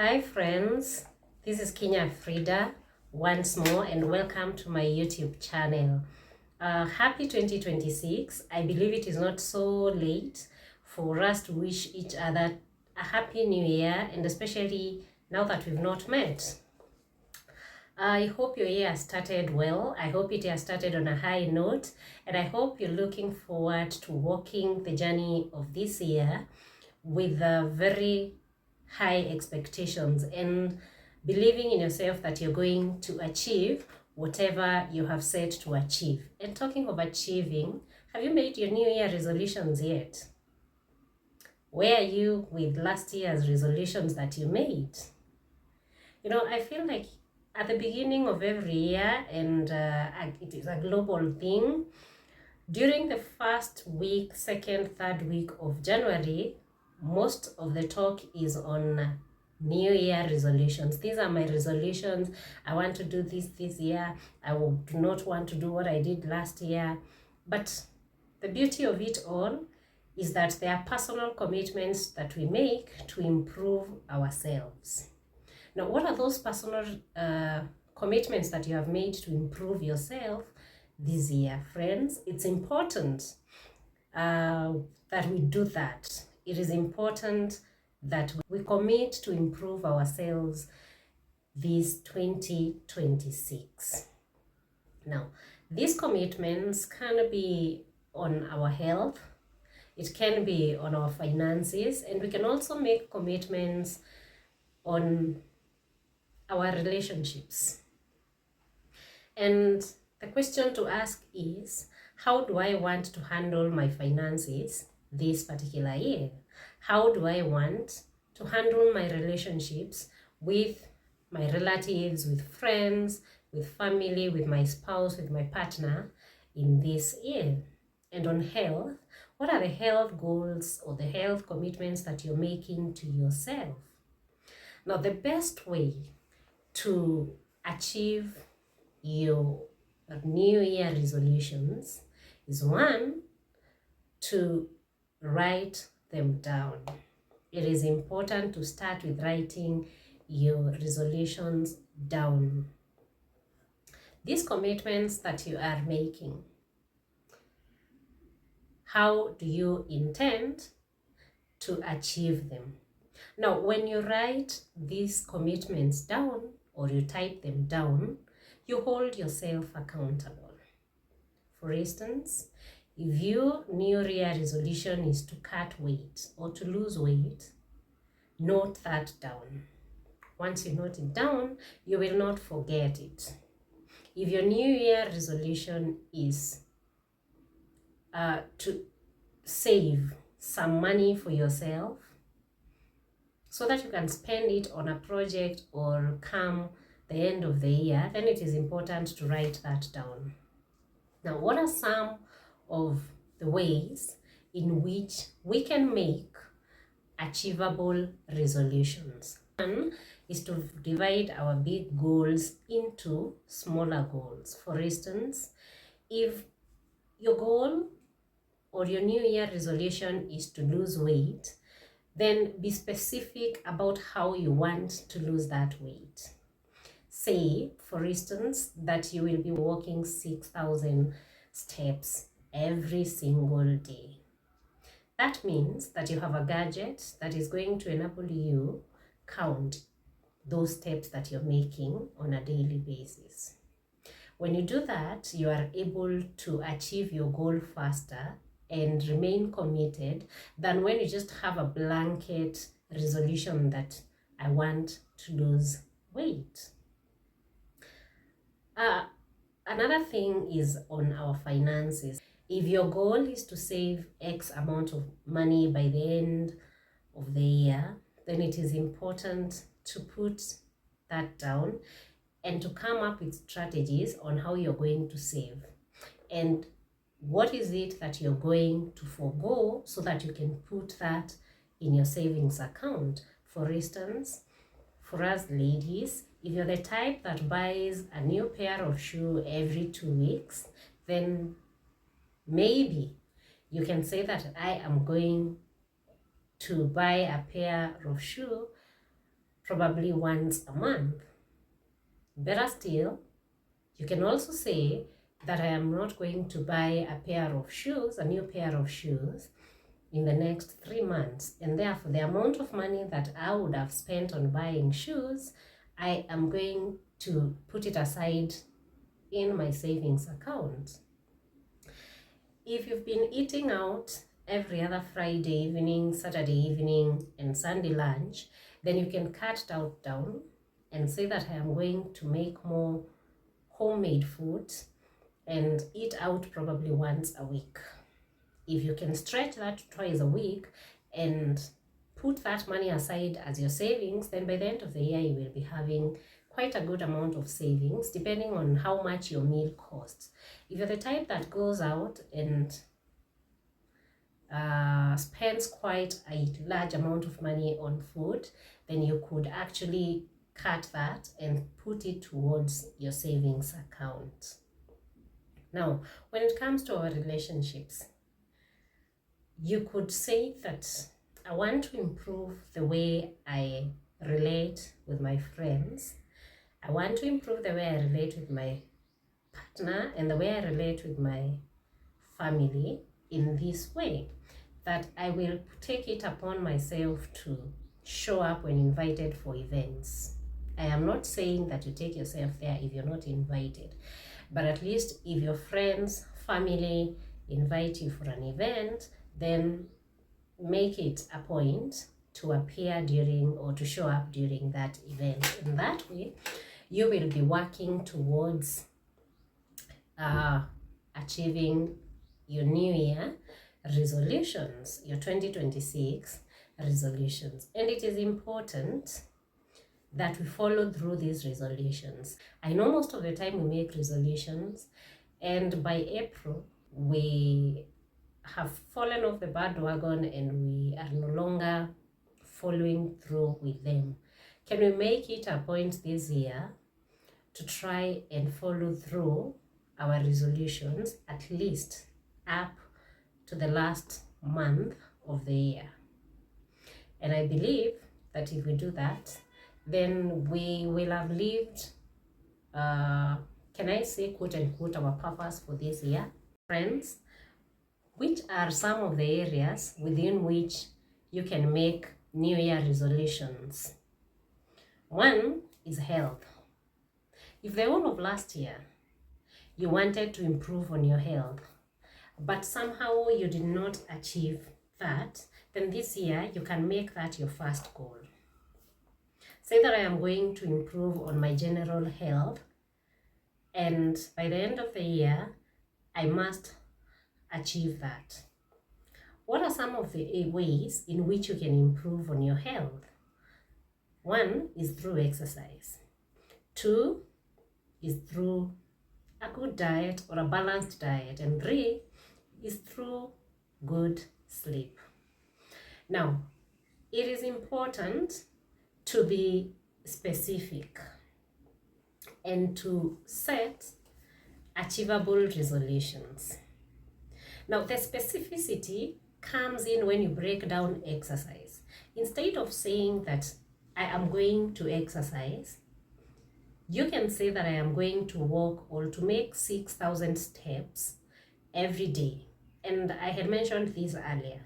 Hi friends, this is Kenya Frida once more and welcome to my YouTube channel. Happy 2026. I believe it is not so late for us to wish each other a happy new year, and especially now that we've not met. I hope your year started well. I hope it has started on a high note, and I hope you're looking forward to walking the journey of this year with a very high expectations and believing in yourself that you're going to achieve whatever you have set to achieve. And talking of achieving, have you made your New Year resolutions yet? Where are you with last year's resolutions that you made? You know, I feel like at the beginning of every year, and it is a global thing, during the first week, second, third week of January, most of the talk is on New Year resolutions. These are my resolutions. I want to do this year. I do not want to do what I did last year. But the beauty of it all is that there are personal commitments that we make to improve ourselves. Now, what are those personal commitments that you have made to improve yourself this year, friends? It's important that we do that. It is important that we commit to improve ourselves this 2026. Now, these commitments can be on our health, it can be on our finances, and we can also make commitments on our relationships. And the question to ask is, how do I want to handle my finances this particular year? How do I want to handle my relationships with my relatives, with friends, with family, with my spouse, with my partner in this year? And on health, what are the health goals or the health commitments that you're making to yourself? Now, the best way to achieve your New Year resolutions is one, to write them down. It is important to start with writing your resolutions down. These commitments that you are making, how do you intend to achieve them? Now, when you write these commitments down or you type them down, you hold yourself accountable. For instance, if your New Year resolution is to cut weight or to lose weight, note that down. Once you note it down, you will not forget it. If your New Year resolution is to save some money for yourself so that you can spend it on a project or come the end of the year, then it is important to write that down. Now, what are some of the ways in which we can make achievable resolutions? One is to divide our big goals into smaller goals. For instance, if your goal or your New Year resolution is to lose weight, then be specific about how you want to lose that weight. Say, for instance, that you will be walking 6,000 steps every single day. That means that you have a gadget that is going to enable you count those steps that you're making on a daily basis. When you do that, you are able to achieve your goal faster and remain committed than when you just have a blanket resolution that I want to lose weight. Another thing is on our finances. If your goal is to save X amount of money by the end of the year, then it is important to put that down and to come up with strategies on how you're going to save. And what is it that you're going to forego so that you can put that in your savings account? For instance, for us ladies, if you're the type that buys a new pair of shoes every 2 weeks, then maybe you can say that I am going to buy a pair of shoes probably once a month. Better still, you can also say that I am not going to buy a new pair of shoes in the next 3 months, and therefore the amount of money that I would have spent on buying shoes, I am going to put it aside in my savings account. If you've been eating out every other Friday evening, Saturday evening, and Sunday lunch, then you can cut that down and say that I am going to make more homemade food and eat out probably once a week. If you can stretch that to twice a week and put that money aside as your savings, then by the end of the year you will be having quite a good amount of savings, depending on how much your meal costs. If you're the type that goes out and spends quite a large amount of money on food, then you could actually cut that and put it towards your savings account. Now, when it comes to our relationships, you could say that I want to improve the way I relate with my friends. I want to improve the way I relate with my partner and the way I relate with my family in this way, that I will take it upon myself to show up when invited for events. I am not saying that you take yourself there if you're not invited, but at least if your friends, family invite you for an event, then make it a point to appear during or to show up during that event. In that way, you will be working towards achieving your new year resolutions, your 2026 resolutions. And it is important that we follow through these resolutions. I know most of the time we make resolutions, and by April, we have fallen off the bandwagon and we are no longer following through with them. Can we make it a point this year to try and follow through our resolutions at least up to the last month of the year? And I believe that if we do that, then we will have lived, can I say, quote unquote, our purpose for this year. Friends, which are some of the areas within which you can make New Year resolutions? One is health. If the whole of last year you wanted to improve on your health, but somehow you did not achieve that, then this year you can make that your first goal. Say that I am going to improve on my general health, and by the end of the year, I must achieve that. What are some of the ways in which you can improve on your health? One is through exercise. Two is through a good diet or a balanced diet. And three is through good sleep. Now, it is important to be specific and to set achievable resolutions. Now, the specificity comes in when you break down exercise. Instead of saying that I am going to exercise, you can say that I am going to walk or to make 6,000 steps every day. And I had mentioned this earlier.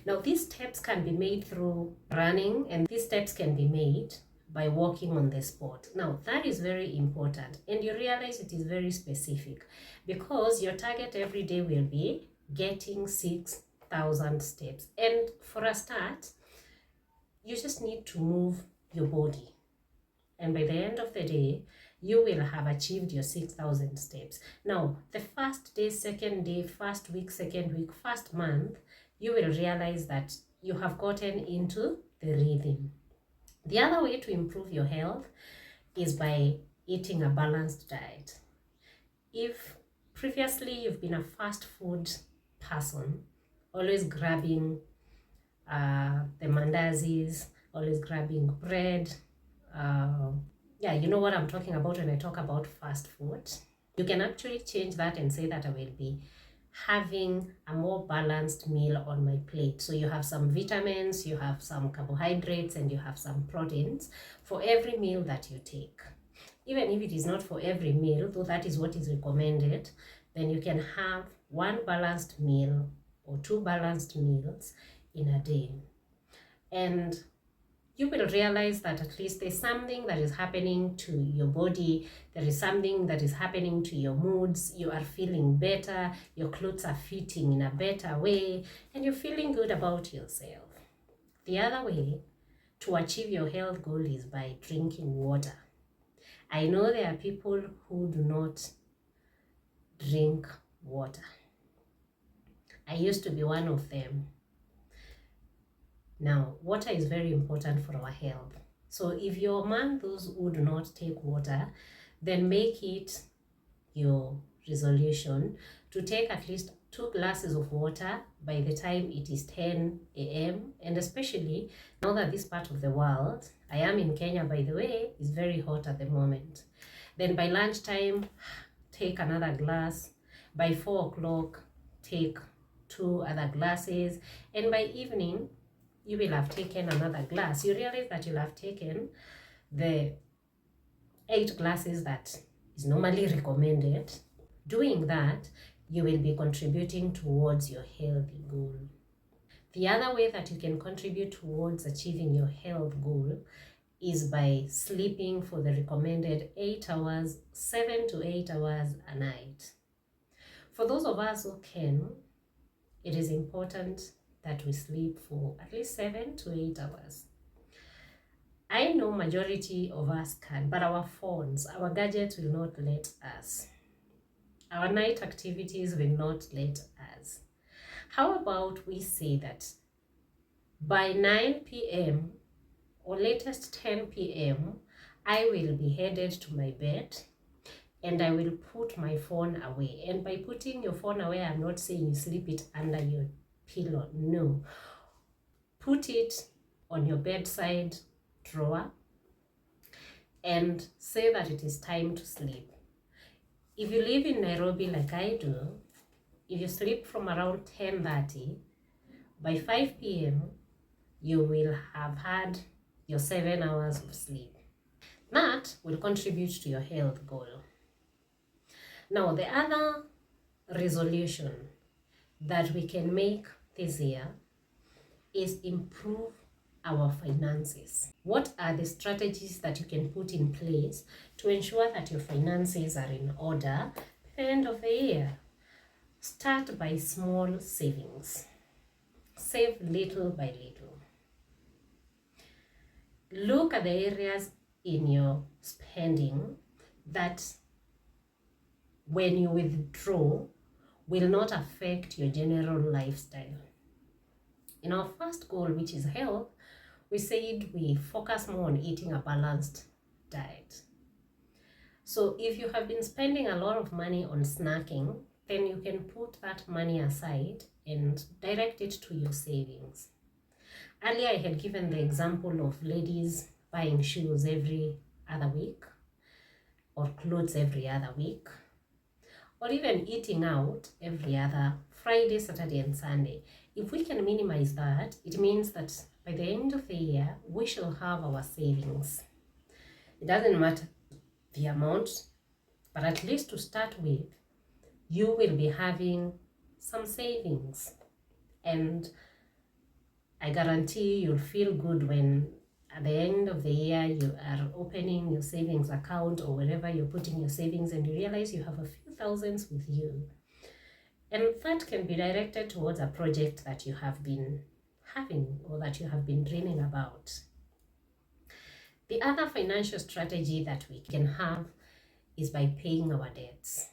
Now, these steps can be made through running, and these steps can be made by walking on the spot. Now, that is very important, and you realize it is very specific because your target every day will be getting 6,000 steps. And for a start, you just need to move your body. And by the end of the day, you will have achieved your 6,000 steps. Now, the first day, second day, first week, second week, first month, you will realize that you have gotten into the rhythm. The other way to improve your health is by eating a balanced diet. If previously you've been a fast food person, always grabbing the mandazis, always grabbing bread, yeah, you know what I'm talking about when I talk about fast food. You can actually change that and say that I will be having a more balanced meal on my plate. So you have some vitamins, you have some carbohydrates, and you have some proteins for every meal that you take. Even if it is not for every meal, though that is what is recommended, then you can have one balanced meal or two balanced meals in a day. And you will realize that at least there's something that is happening to your body, there is something that is happening to your moods, you are feeling better, your clothes are fitting in a better way, and you're feeling good about yourself. The other way to achieve your health goal is by drinking water. I know there are people who do not drink water. I used to be one of them. Now, water is very important for our health. So if you're among those who do not take water, then make it your resolution to take at least 2 glasses of water by the time it is 10 a.m. And especially now that this part of the world, I am in Kenya by the way, is very hot at the moment. Then by lunchtime, take another glass. By 4 o'clock, take 2 other glasses. And by evening, you will have taken another glass. You realize that you'll have taken the 8 glasses that is normally recommended. Doing that, you will be contributing towards your healthy goal. The other way that you can contribute towards achieving your health goal is by sleeping for the recommended 8 hours, 7 to 8 hours a night. For those of us who can, it is important that we sleep for at least 7 to 8 hours. I know majority of us can, but our phones, our gadgets will not let us. Our night activities will not let us. How about we say that by 9 p.m. or latest 10 p.m., I will be headed to my bed and I will put my phone away. And by putting your phone away, I'm not saying you sleep it under your pillow. No. Put it on your bedside drawer and say that it is time to sleep. If you live in Nairobi like I do, if you sleep from around 10:30, by 5 p.m., you will have had your 7 hours of sleep. That will contribute to your health goal. Now, the other resolution that we can make this year is improve our finances. What are the strategies that you can put in place to ensure that your finances are in order at the end of the year? Start by small savings. Save little by little. Look at the areas in your spending that when you withdraw will not affect your general lifestyle. In our first goal, which is health, we said we focus more on eating a balanced diet. So if you have been spending a lot of money on snacking, then you can put that money aside and direct it to your savings. Earlier, I had given the example of ladies buying shoes every other week or clothes every other week, or even eating out every other Friday, Saturday, and Sunday. If we can minimize that, it means that by the end of the year, we shall have our savings. It doesn't matter the amount, but at least to start with, you will be having some savings. And I guarantee you'll feel good when at the end of the year you are opening your savings account or wherever you're putting your savings and you realize you have a few thousands with you. And that can be directed towards a project that you have been having or that you have been dreaming about. The other financial strategy that we can have is by paying our debts.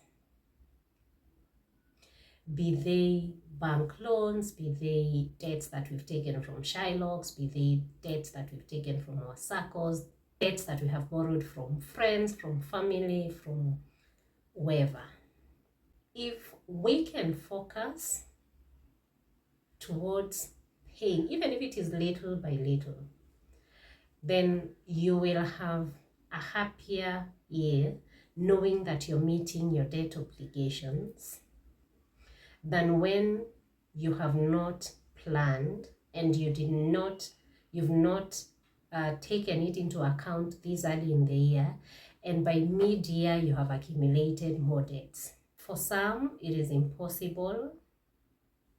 Be they bank loans, be they debts that we've taken from Shylocks, be they debts that we've taken from our circles, debts that we have borrowed from friends, from family, from wherever. If we can focus towards paying, even if it is little by little, then you will have a happier year knowing that you're meeting your debt obligations. than when you have not planned and you've not taken it into account this early in the year, and by mid-year you have accumulated more debts. For some, it is impossible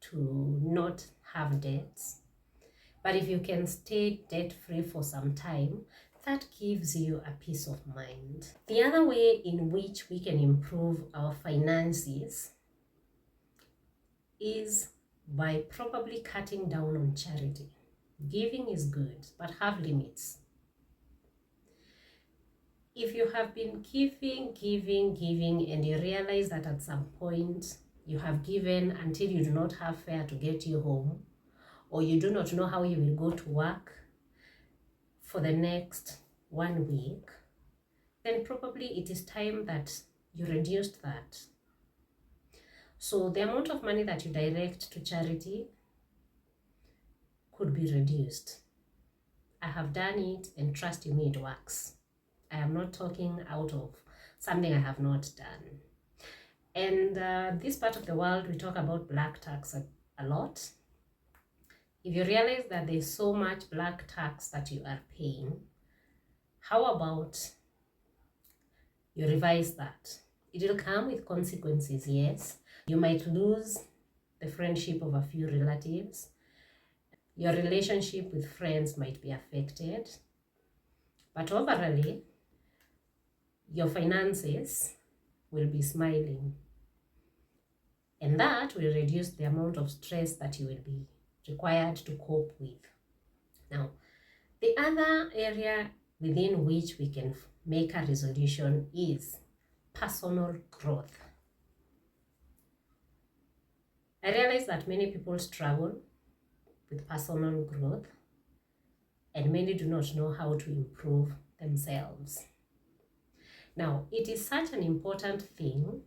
to not have debts, but if you can stay debt-free for some time, that gives you a peace of mind. The other way in which we can improve our finances is by probably cutting down on charity. Giving is good, but have limits. If you have been giving, and you realize that at some point you have given until you do not have fare to get you home, or you do not know how you will go to work for the next 1 week, then probably it is time that you reduced that. So the amount of money that you direct to charity could be reduced. I have done it, and trust me, it works. I am not talking out of something I have not done. And this part of the world, we talk about black tax a lot. If you realize that there's so much black tax that you are paying, how about you revise that? It will come with consequences, yes. You might lose the friendship of a few relatives. Your relationship with friends might be affected. But overall, your finances will be smiling. And that will reduce the amount of stress that you will be required to cope with. Now, the other area within which we can make a resolution is personal growth. I realize that many people struggle with personal growth, and many do not know how to improve themselves. Now, it is such an important thing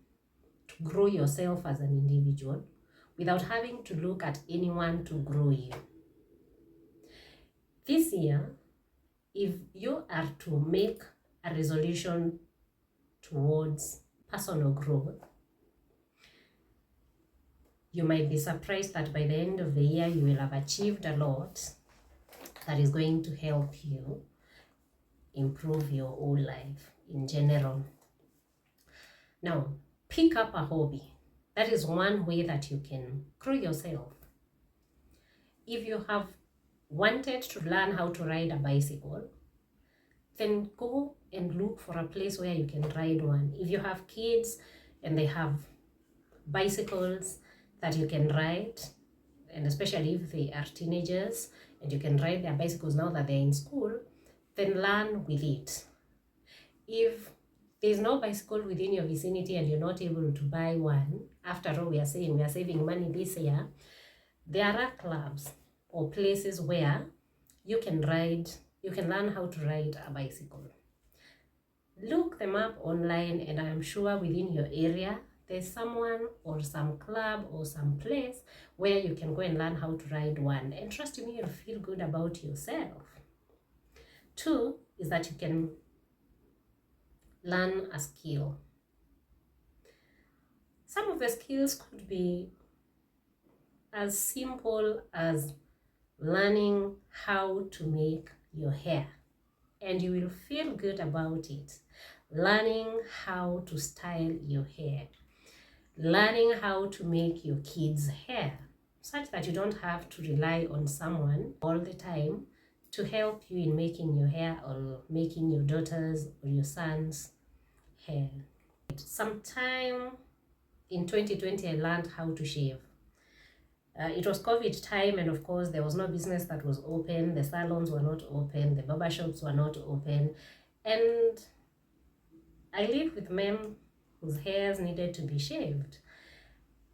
to grow yourself as an individual without having to look at anyone to grow you. This year, if you are to make a resolution towards personal growth, you might be surprised that by the end of the year, you will have achieved a lot that is going to help you improve your whole life in general. Now, pick up a hobby. That is one way that you can grow yourself. If you have wanted to learn how to ride a bicycle, then go and look for a place where you can ride one. If you have kids and they have bicycles that you can ride, and especially if they are teenagers and you can ride their bicycles now that they're in school, then learn with it. If there's no bicycle within your vicinity and you're not able to buy one, after all, we are saying we are saving money this year, there are clubs or places where you can learn how to ride a bicycle. Look them up online, and I'm sure within your area there's someone or some club or some place where you can go and learn how to ride one. And trust me, you'll feel good about yourself. 2 is that you can learn a skill. Some of the skills could be as simple as learning how to make your hair, and you will feel good about it. Learning how to style your hair. Learning how to make your kids' hair, such that you don't have to rely on someone all the time to help you in making your hair or making your daughter's or your son's hair. Sometime in 2020, I learned how to shave. It was COVID time, and of course there was no business that was open. The salons were not open, the barber shops were not open, and I lived with men whose hairs needed to be shaved.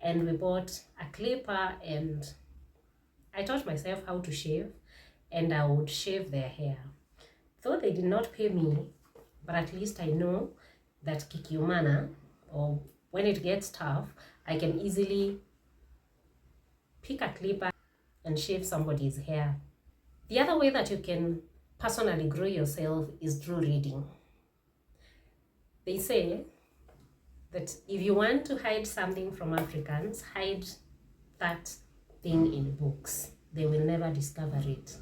And we bought a clipper, and I taught myself how to shave, and I would shave their hair. Though they did not pay me, but at least I know that kikiumana, or when it gets tough, I can easily pick a clipper and shave somebody's hair. The other way that you can personally grow yourself is through reading. They say that if you want to hide something from Africans, hide that thing in books. They will never discover it.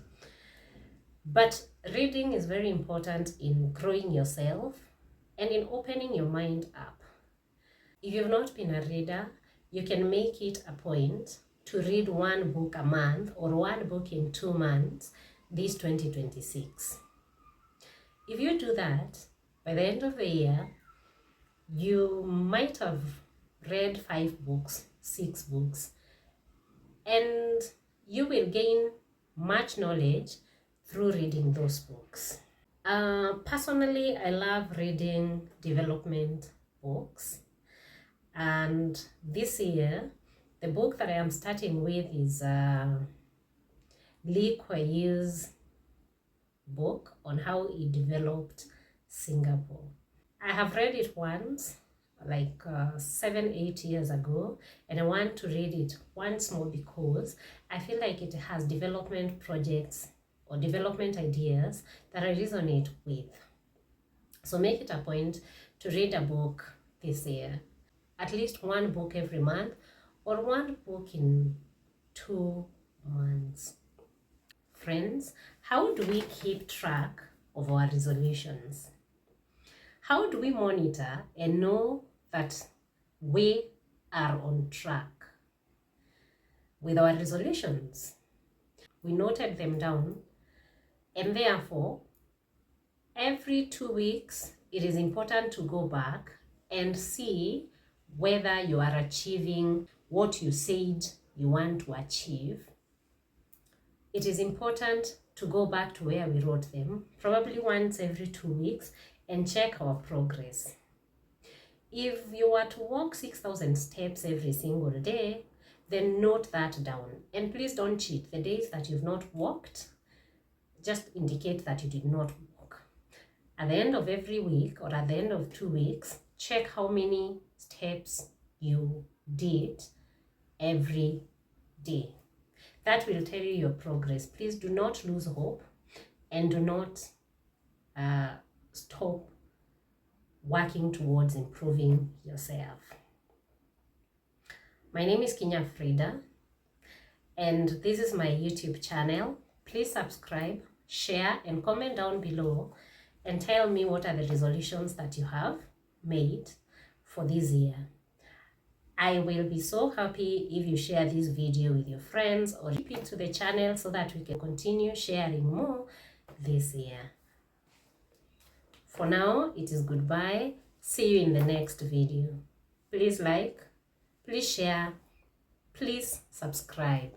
But reading is very important in growing yourself and in opening your mind up. If you've not been a reader, you can make it a point to read one book a month or one book in 2 months this 2026. If you do that, by the end of the year, you might have read 5 books, 6 books, and you will gain much knowledge through reading those books. Personally, I love reading development books, and this year the book that I am starting with is Lee Kuan Yew's book on how he developed Singapore. I have read it once, like 7-8 years ago, and I want to read it once more because I feel like it has development projects or development ideas that I resonate with. So make it a point to read a book this year, at least one book every month or one book in 2 months. Friends, how do we keep track of our resolutions? How do we monitor and know that we are on track with our resolutions? We noted them down, and therefore, every 2 weeks, it is important to go back and see whether you are achieving what you said you want to achieve. It is important to go back to where we wrote them, probably once every 2 weeks, and check our progress. If you were to walk 6,000 steps every single day, then note that down. And please don't cheat. The days that you've not walked, just indicate that you did not walk. At the end of every week or at the end of 2 weeks, check how many steps you did every day. That will tell you your progress. Please do not lose hope and do not stop working towards improving yourself. My name is Kinya Frida, and this is my YouTube channel. Please subscribe, share, and comment down below and tell me what are the resolutions that you have made for this year. I will be so happy if you share this video with your friends or keep it to the channel so that we can continue sharing more this year. For now, it is goodbye. See you in the next video. Please like, please share, please subscribe.